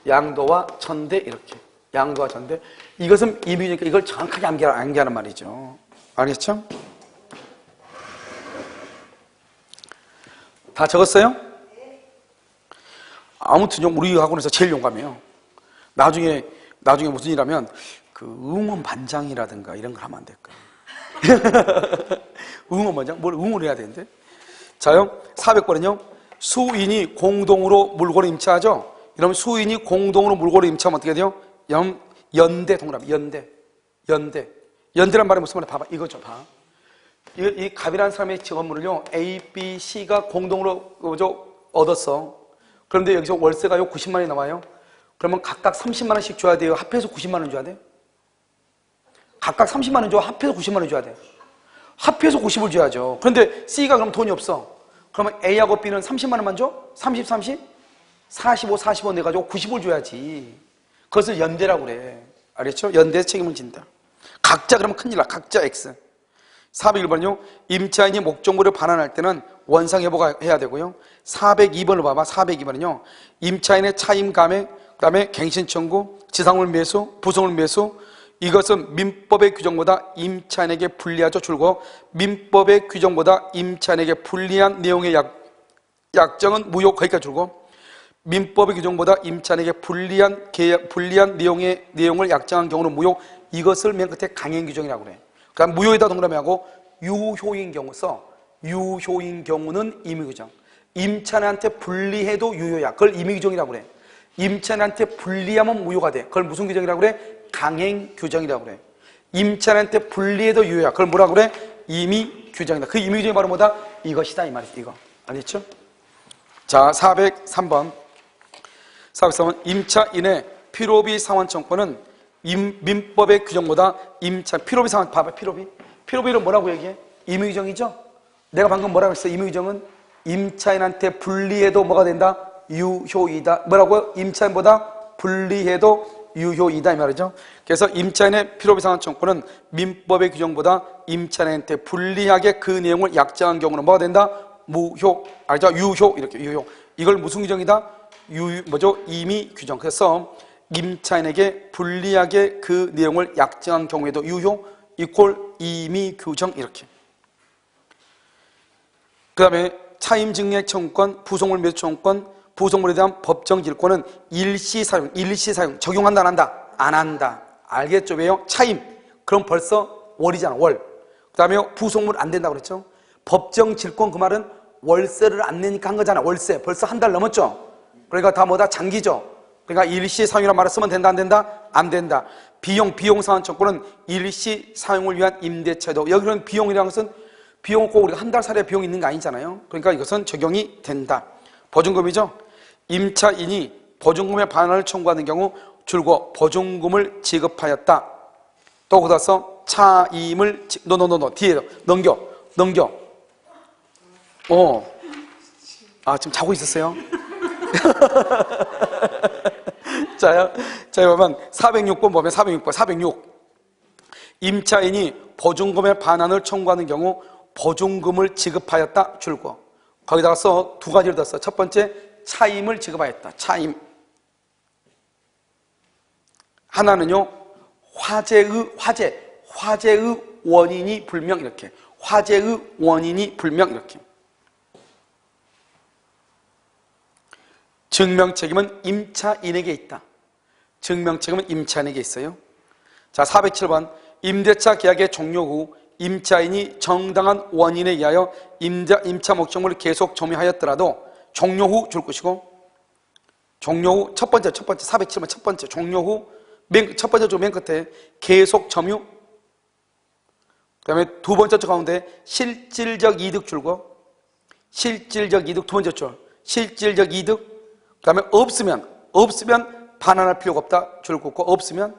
양도와 전대 이렇게. 양도와 전대. 이것은 임의유니까 이걸 정확하게 암기하는 말이죠. 알겠죠? 다 적었어요? 아무튼 우리 학원에서 제일 용감해요. 나중에 무슨 일 하면 그 응원 반장이라든가 이런 걸 하면 안 될까? 응원 반장? 뭘 응원을 해야 되는데? 자요, 400번은요, 수인이 공동으로 물건을 임차하죠? 이러면 수인이 공동으로 물건을 임차하면 어떻게 돼요? 연대 동그라미, 연대란 말이 무슨 말이야? 봐봐, 이거죠, 봐. 이 갑이라는 사람의 건물을요, A, B, C가 공동으로 얻었어. 그런데 여기서 월세가요, 90만 원이 나와요. 그러면 각각 30만 원씩 줘야 돼요? 합해서 90만 원 줘야 돼? 각각 30만 원 줘? 합해서 90만 원 줘야 돼? 합해서 90을 줘야죠. 그런데 C가 그럼 돈이 없어. 그러면 A하고 B는 30만 원만 줘? 30, 30? 45, 45 내가지고 90을 줘야지. 그것을 연대라고 그래. 알겠죠? 연대에서 책임을 진다. 각자 그러면 큰일 나. 각자 X. 401번은요. 임차인이 목적물을 반환할 때는 원상회복해야 되고요. 402번을 봐봐. 402번은요. 임차인의 차임 감액, 그 다음에 갱신 청구, 지상물 매수, 부속물 매수, 이것은 민법의 규정보다 임차인에게 불리하죠. 줄고 민법의 규정보다 임차인에게 불리한 내용의 약정은 무효. 거기까지 줄고 민법의 규정보다 임차인에게 불리한 내용을 약정한 경우는 무효. 이것을 맨 끝에 강행 규정이라고 그래. 그다음 무효에다 동그라미 하고 유효인 경우 써. 유효인 경우는 임의 규정. 임차인한테 불리해도 유효야. 그걸 임의 규정이라고 그래. 임차인한테 불리하면 무효가 돼. 그걸 무슨 규정이라고 그래? 강행 규정이라고 그래. 임차인한테 불리해도 유효야. 그걸 뭐라고 그래? 임의 규정이다. 그 임의 규정이 바로 뭐다? 이것이다 이 말이지. 이거. 알겠죠? 자, 403번. 403번 임차인의 필요비 상환 청구는 민법의 규정보다 필요비 상환 봐봐. 필요비는 뭐라고 얘기해? 임의 규정이죠? 내가 방금 뭐라고 했어? 임의 규정은 임차인한테 불리해도 뭐가 된다? 유효이다. 뭐라고요? 임차인보다 불리해도 유효이다 이 말이죠. 그래서 임차인의 필요비 상환 청구는 민법의 규정보다 임차인한테 불리하게 그 내용을 약정한 경우는 뭐가 된다? 무효. 알죠? 유효. 이렇게 유효. 이걸 무슨 규정이다? 임의 규정. 그래서 임차인에게 불리하게 그 내용을 약정한 경우에도 유효 이퀄 임의 규정 이렇게. 그 다음에 차임증액 청구권, 부속물 매수 청구권, 부속물에 대한 법정 질권은 일시사용 적용한다 안 한다? 안 한다. 알겠죠? 왜요? 차임. 그럼 벌써 월이잖아 월. 그 다음에 부속물 안 된다고 그랬죠? 법정 질권 그 말은 월세를 안 내니까 한 거잖아. 월세 벌써 한 달 넘었죠? 그러니까 다 뭐다? 장기죠? 그러니까 일시사용이라는 말을 쓰면 된다 안 된다? 안 된다. 비용 상환 청구는 일시사용을 위한 임대차도. 여기는 비용이라는 것은 비용 꼭 우리가 한 달 살에 비용이 있는 거 아니잖아요. 그러니까 이것은 적용이 된다. 보증금이죠. 임차인이 보증금의 반환을 청구하는 경우 줄곧 보증금을 지급하였다. 또 거기서 차임을 뒤에 넘겨. 지금 자고 있었어요? 자, 여러분 406번 보면 406 임차인이 보증금의 반환을 청구하는 경우 보증금을 지급하였다 줄고 거기다가 써 두 가지를 더 써. 첫 번째 차임을 지급하였다. 차임. 하나는요 화재의 원인이 불명 이렇게. 화재의 원인이 불명 이렇게. 증명책임은 임차인에게 있다. 증명책임은 임차인에게 있어요. 자, 407번 임대차 계약의 종료 후 임차인이 정당한 원인에 의하여 임차 목적물을 계속 점유하였더라도 종료 후 줄 것이고 종료 후 첫 번째 407번 첫 번째 종료 후 첫 번째 줄 맨 끝에 계속 점유 그 다음에 두 번째 줄 가운데 실질적 이득 줄고 실질적 이득 두 번째 줄 실질적 이득 그 다음에 없으면 반환할 필요가 없다 줄 긋고 없으면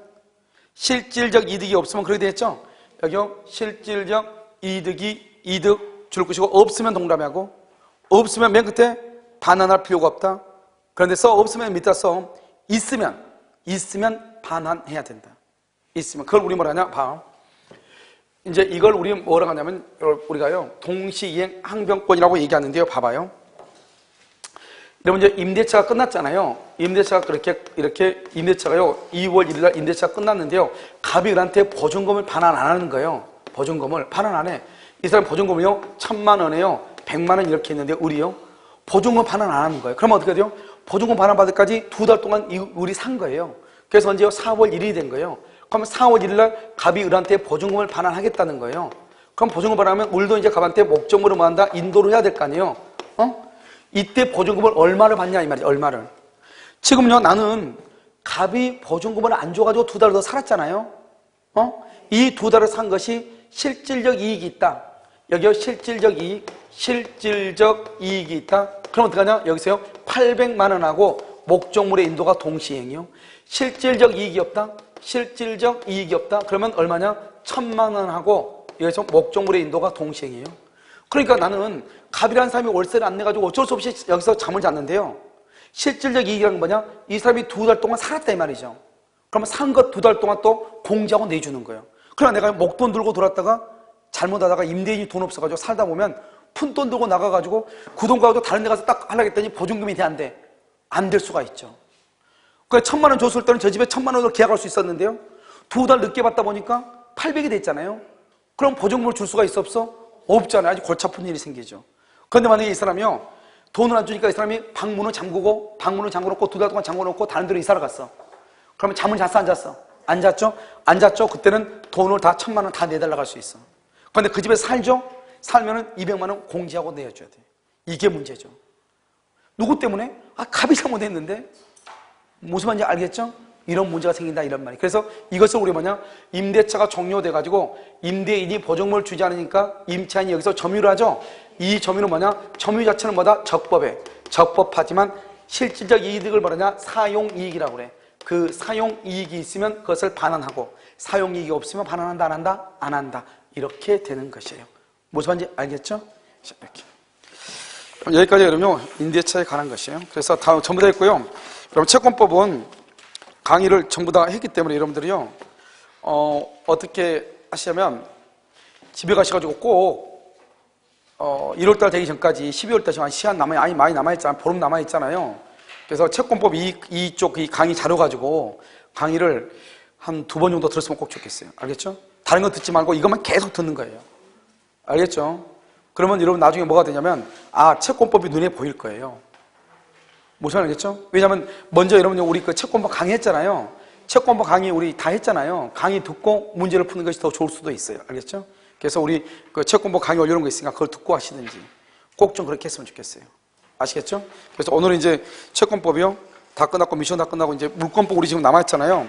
실질적 이득이 없으면 그렇게 되겠죠? 여기요 실질적 이득 줄 것이고 없으면 동그라미하고 없으면 맨 끝에 반환할 필요가 없다. 그런데 없으면 밑에 있으면 반환해야 된다. 있으면 그걸 우리 뭐라 하냐? 봐. 이제 이걸 우리 뭐라고 하냐면 우리가요 동시이행 항변권이라고 얘기하는데요. 봐봐요. 여러분 이제 임대차가 끝났잖아요. 임대차가 이렇게 임대차가요 2월 1일 날 임대차가 끝났는데요. 갑이 을한테 보증금을 반환 안 하는 거예요. 보증금을 반환 안 해. 이 사람 보증금이요 1,000만 원에요 100만 원 이렇게 했는데 을이요 보증금 반환 안 하는 거예요. 그러면 어떻게 돼요? 보증금 반환 받을 때까지 2달 동안 이 을이 산 거예요. 그래서 언제요? 4월 1일이 된 거예요. 그러면 4월 1일 날 갑이 을한테 보증금을 반환하겠다는 거예요. 그럼 보증금 반환하면 을도 이제 갑한테 목적으로 뭐 한다? 인도를 해야 될 거 아니에요. 이때 보증금을 얼마를 받냐 이 말이에요. 얼마를. 지금요 나는 갑이 보증금을 안 줘가지고 2달 더 살았잖아요. 이 2달을 산 것이 실질적 이익이 있다. 여기요 실질적 이익이 있다. 그럼 어떡하냐? 여기서요 800만 원하고 목적물의 인도가 동시행이요. 실질적 이익이 없다. 그러면 얼마냐? 1,000만 원하고 여기서 목적물의 인도가 동시행이에요. 그러니까 나는 갑이라는 사람이 월세를 안 내가지고 어쩔 수 없이 여기서 잠을 잤는데요. 실질적 이익이란 건 뭐냐? 이 사람이 2달 동안 살았다 이 말이죠. 그러면 산 것 2달 동안 또 공제하고 내주는 거예요. 그러나 내가 목돈 들고 돌았다가 잘못하다가 임대인이 돈 없어가지고 살다 보면 푼돈 들고 나가가지고 그 돈 가지고 다른 데 가서 딱 하려고 했더니 보증금이 돼 안 돼? 안 될 수가 있죠. 그러니까 1,000만 원 줬을 때는 저 집에 1,000만 원으로 계약할 수 있었는데요. 2달 늦게 받다 보니까 800이 됐잖아요. 그럼 보증금을 줄 수가 있어 없어? 없잖아요. 아주 골치 아픈 일이 생기죠. 그런데 만약에 이 사람이요 돈을 안 주니까 이 사람이 방문을 잠그고 2달 동안 잠궈놓고 다른 데로 이사를 갔어. 그러면 잠을 잤어 안 잤어? 안 잤죠? 안 잤죠? 그때는 돈을 다 1,000만 원 다 내달라고 할 수 있어. 그런데 그 집에 살죠? 살면은 200만 원 공제하고 내줘야 돼. 이게 문제죠. 누구 때문에? 갑이 잘못했는데. 무슨 말인지 알겠죠? 이런 문제가 생긴다 이런 말이에요. 그래서 이것을 우리 뭐냐? 임대차가 종료돼가지고 임대인이 보증금을 주지 않으니까 임차인이 여기서 점유를 하죠. 이 점유는 뭐냐? 점유 자체는 뭐다? 적법하지만 실질적 이익을 뭐냐? 사용이익이라고 그래. 그 사용이익이 있으면 그것을 반환하고 사용이익이 없으면 반환한다 안 한다? 안 한다. 이렇게 되는 것이에요. 무슨 말인지 알겠죠? 이렇게. 여기까지 그러면 임대차에 관한 것이에요. 그래서 다 전부 다 했고요. 그럼 채권법은 강의를 전부 다 했기 때문에 여러분들이요 어떻게 하시냐면 집에 가셔가지고 꼭 1월달 되기 전까지 12월달 지금 시간 많이 남아있잖아요. 보름 남아있잖아요. 그래서 채권법 이쪽 이 강의 자료 가지고 강의를 한 2번 정도 들었으면 꼭 좋겠어요. 알겠죠? 다른 거 듣지 말고 이것만 계속 듣는 거예요. 알겠죠? 그러면 여러분 나중에 뭐가 되냐면 채권법이 눈에 보일 거예요. 무슨 말인지 알겠죠? 왜냐면 먼저 여러분 우리 그 채권법 강의 했잖아요. 채권법 강의 우리 다 했잖아요. 강의 듣고 문제를 푸는 것이 더 좋을 수도 있어요. 알겠죠? 그래서 우리 그 채권법 강의 올려놓은 거 있으니까 그걸 듣고 하시든지 꼭 좀 그렇게 했으면 좋겠어요. 아시겠죠? 그래서 오늘은 이제 채권법이요 다 끝났고 미션 다 끝나고 이제 물권법 우리 지금 남아있잖아요.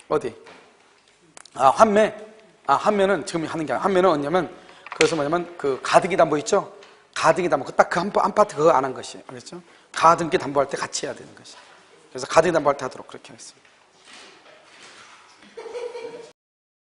어디? 환매. 환매는 지금 하는 게 아니라 환매는 뭐냐면 그래서 뭐냐면 그 가등기 담보 있죠? 가등기 담보 딱 그 한 파트 그거 안 한 것이에요. 알겠죠? 가등기 담보할 때 같이 해야 되는 것이. 그래서 가등기 담보할 때 하도록 그렇게 하겠습니다.